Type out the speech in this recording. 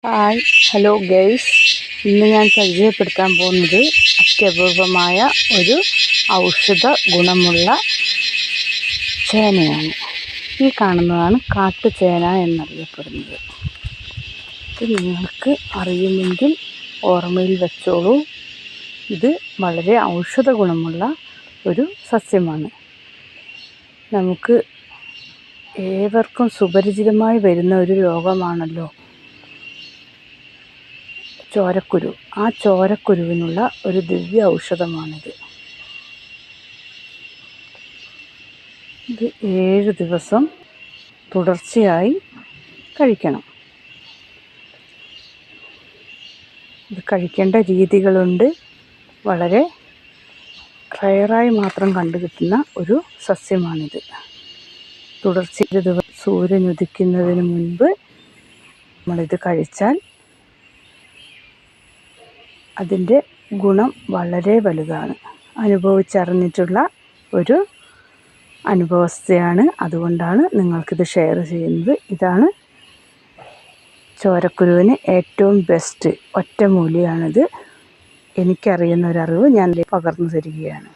Hi hello guys, ഇന്ന് ഞാൻ പരിചയപ്പെടുത്താൻ പോകുന്നത് അത്യപൂർവമായ ഒരു ഔഷധ ഗുണമുള്ള ചേനയാണ്. ഈ കാണുന്നതാണ് കാട്ടുചേന എന്നറിയപ്പെടുന്നത്. ഇത് നിങ്ങൾക്ക് അറിയുമെങ്കിൽ ഓർമ്മയിൽ വെച്ചോളൂ. ഇത് വളരെ ഔഷധ ഗുണമുള്ള ഒരു സസ്യമാണ്. നമുക്ക് ഏവർക്കും സുപരിചിതമായി വരുന്ന ഒരു രോഗമാണല്ലോ ചോരക്കുരു. ആ ചോരക്കുരുവിനുള്ള ഒരു ദിവ്യ ഔഷധമാണിത്. ഇത് 7 ദിവസം തുടർച്ചയായി കഴിക്കണം. ഇത് കഴിക്കേണ്ട രീതികളുണ്ട്. വളരെ റയറായി മാത്രം കണ്ടുകിട്ടുന്ന ഒരു സസ്യമാണിത്. തുടർച്ചയായി സൂര്യൻ ഉദിക്കുന്നതിന് മുൻപ് നമ്മളിത് കഴിച്ചാൽ അതിൻ്റെ ഗുണം വളരെ വലുതാണ്. അനുഭവിച്ചറിഞ്ഞിട്ടുള്ള ഒരു അനുഭവസ്ഥയാണ്. അതുകൊണ്ടാണ് നിങ്ങൾക്കിത് ഷെയർ ചെയ്യുന്നത്. ഇതാണ് ചോരക്കുരുവിന് ഏറ്റവും ബെസ്റ്റ് ഒറ്റമൂലിയാണിത്. എനിക്കറിയുന്ന ഒരറിവ് ഞാൻ പകർന്നു തരികയാണ്.